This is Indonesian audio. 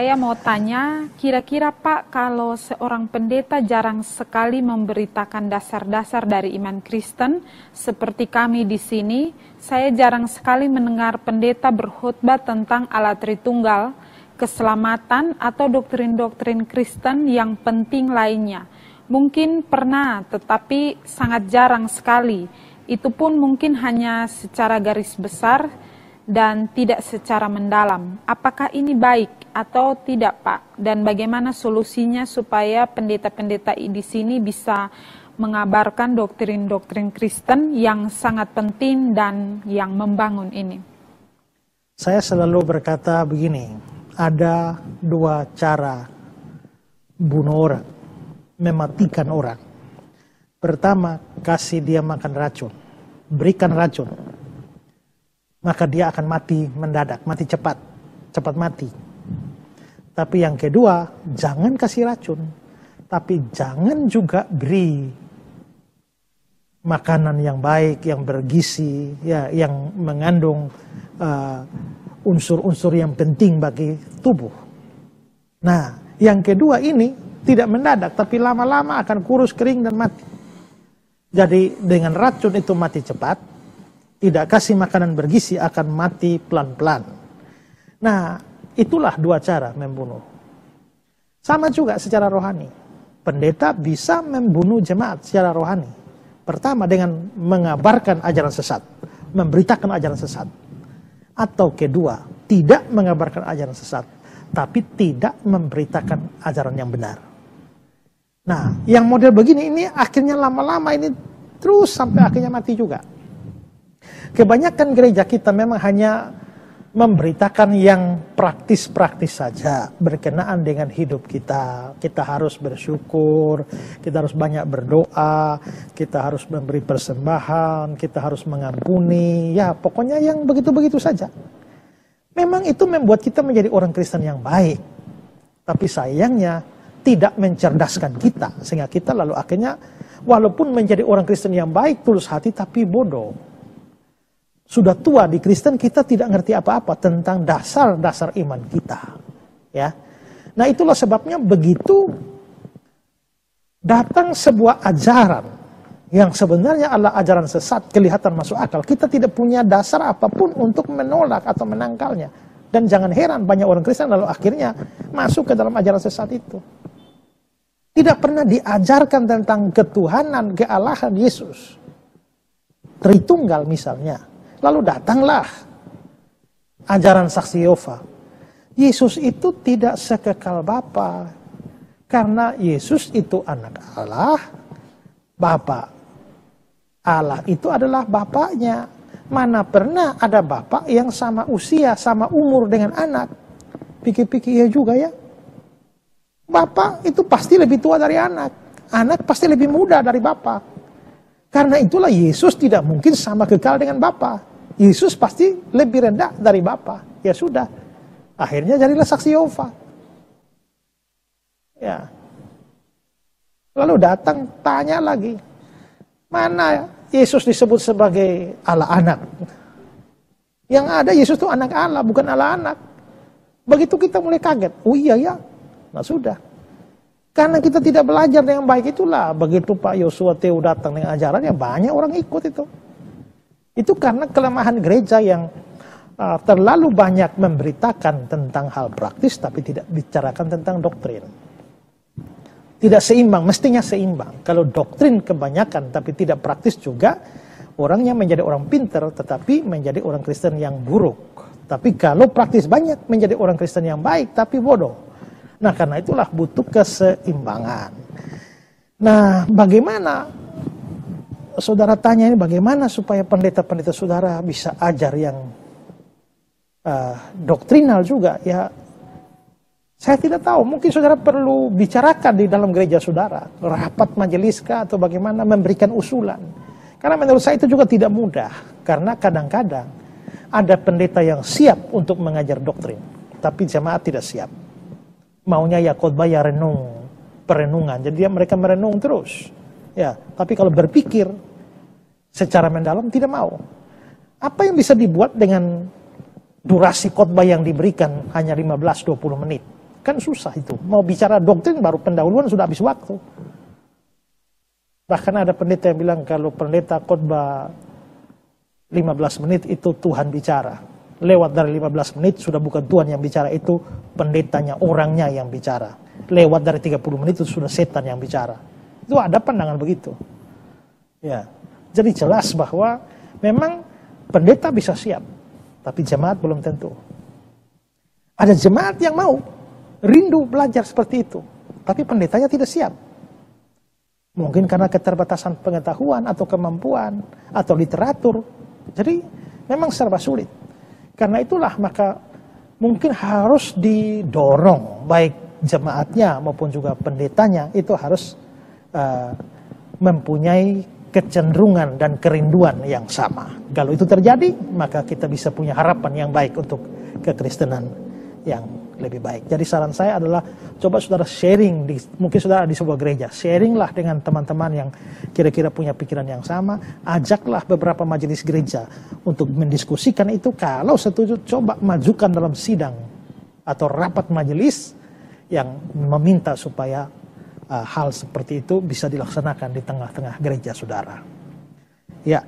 Saya mau tanya, kira-kira Pak, kalau seorang pendeta jarang sekali memberitakan dasar-dasar dari iman Kristen, seperti kami di sini, saya jarang sekali mendengar pendeta berkhutbah tentang Allah Tritunggal, keselamatan, atau doktrin-doktrin Kristen yang penting lainnya. Mungkin pernah, tetapi sangat jarang sekali. Itu pun mungkin hanya secara garis besar dan tidak secara mendalam. Apakah ini baik atau tidak, Pak? Dan bagaimana solusinya supaya pendeta-pendeta di sini bisa mengabarkan doktrin-doktrin Kristen yang sangat penting dan yang membangun ini? Saya selalu berkata begini, ada dua cara bunuh orang, mematikan orang. Pertama, kasih dia makan racun, berikan racun. Maka dia akan mati mendadak, mati cepat mati. Tapi yang kedua, jangan kasih racun, tapi jangan juga beri makanan yang baik, yang bergizi, ya, yang mengandung unsur-unsur yang penting bagi tubuh. Nah, yang kedua ini tidak mendadak, tapi lama-lama akan kurus, kering, dan mati. Jadi dengan racun itu mati cepat, tidak kasih makanan bergizi akan mati pelan-pelan. Nah, itulah dua cara membunuh. Sama juga secara rohani. Pendeta bisa membunuh jemaat secara rohani. Pertama dengan mengabarkan ajaran sesat, memberitakan ajaran sesat. Atau kedua, tidak mengabarkan ajaran sesat, tapi tidak memberitakan ajaran yang benar. Nah, yang model begini ini akhirnya lama-lama ini terus sampai akhirnya mati juga. Kebanyakan gereja kita memang hanya memberitakan yang praktis-praktis saja berkenaan dengan hidup kita. Kita harus bersyukur, kita harus banyak berdoa, kita harus memberi persembahan, kita harus mengampuni. Ya, pokoknya yang begitu-begitu saja. Memang itu membuat kita menjadi orang Kristen yang baik. Tapi sayangnya tidak mencerdaskan kita. Sehingga kita lalu akhirnya walaupun menjadi orang Kristen yang baik, tulus hati, tapi bodoh. Sudah tua di Kristen, kita tidak ngerti apa-apa tentang dasar-dasar iman kita. Ya, nah itulah sebabnya begitu datang sebuah ajaran yang sebenarnya adalah ajaran sesat, kelihatan masuk akal. Kita tidak punya dasar apapun untuk menolak atau menangkalnya. Dan jangan heran banyak orang Kristen lalu akhirnya masuk ke dalam ajaran sesat itu. Tidak pernah diajarkan tentang ketuhanan, kealahan Yesus. Tritunggal misalnya. Lalu datanglah ajaran saksi Yehova. Yesus itu tidak sekekal Bapa. Karena Yesus itu anak Allah. Bapa Allah itu adalah Bapaknya. Mana pernah ada Bapak yang sama usia, sama umur dengan anak. Pikir-pikir ya juga ya. Bapak itu pasti lebih tua dari anak. Anak pasti lebih muda dari Bapak. Karena itulah Yesus tidak mungkin sama kekal dengan Bapa. Yesus pasti lebih rendah dari Bapa. Ya sudah. Akhirnya jadilah saksi Yehova. Ya. Lalu datang tanya lagi. Mana Yesus disebut sebagai Allah anak? Yang ada Yesus itu anak Allah, bukan Allah anak. Begitu kita mulai kaget. Oh iya ya. Nah sudah. Karena kita tidak belajar dengan baik itulah. Begitu Pak Yosua Teo datang dengan ajarannya, banyak orang ikut itu. Itu karena kelemahan gereja yang terlalu banyak memberitakan tentang hal praktis, tapi tidak bicarakan tentang doktrin. Tidak seimbang, mestinya seimbang. Kalau doktrin kebanyakan, tapi tidak praktis juga, orangnya menjadi orang pintar, tetapi menjadi orang Kristen yang buruk. Tapi kalau praktis banyak, menjadi orang Kristen yang baik, tapi bodoh. Nah, karena itulah butuh keseimbangan. Nah, bagaimana? Saudara tanya ini bagaimana supaya pendeta-pendeta saudara bisa ajar yang doktrinal juga. Ya, saya tidak tahu. Mungkin saudara perlu bicarakan di dalam gereja saudara. Rapat majelis kah atau bagaimana memberikan usulan. Karena menurut saya itu juga tidak mudah. Karena kadang-kadang ada pendeta yang siap untuk mengajar doktrin. Tapi jemaat tidak siap. Maunya ya khotbah ya renung. Perenungan. Jadi mereka merenung terus. Ya, tapi kalau berpikir secara mendalam tidak mau. Apa yang bisa dibuat dengan durasi khotbah yang diberikan hanya 15-20 menit? Kan susah itu. Mau bicara doktrin baru pendahuluan sudah habis waktu. Bahkan ada pendeta yang bilang kalau pendeta khotbah 15 menit itu Tuhan bicara. Lewat dari 15 menit sudah bukan Tuhan yang bicara, itu pendetanya, orangnya yang bicara. Lewat dari 30 menit itu sudah setan yang bicara. Itu ada pandangan begitu. Ya. Jadi jelas bahwa memang pendeta bisa siap, tapi jemaat belum tentu. Ada jemaat yang mau, rindu belajar seperti itu, tapi pendetanya tidak siap. Mungkin karena keterbatasan pengetahuan atau kemampuan atau literatur. Jadi memang serba sulit. Karena itulah maka mungkin harus didorong baik jemaatnya maupun juga pendetanya itu harus mempunyai kecenderungan dan kerinduan yang sama. Kalau itu terjadi, maka kita bisa punya harapan yang baik untuk kekristenan yang lebih baik. Jadi saran saya adalah coba saudara sharing, mungkin saudara di sebuah gereja, sharinglah dengan teman-teman yang kira-kira punya pikiran yang sama, ajaklah beberapa majelis gereja untuk mendiskusikan itu. Kalau setuju, coba majukan dalam sidang atau rapat majelis yang meminta supaya hal seperti itu bisa dilaksanakan di tengah-tengah gereja saudara. Ya.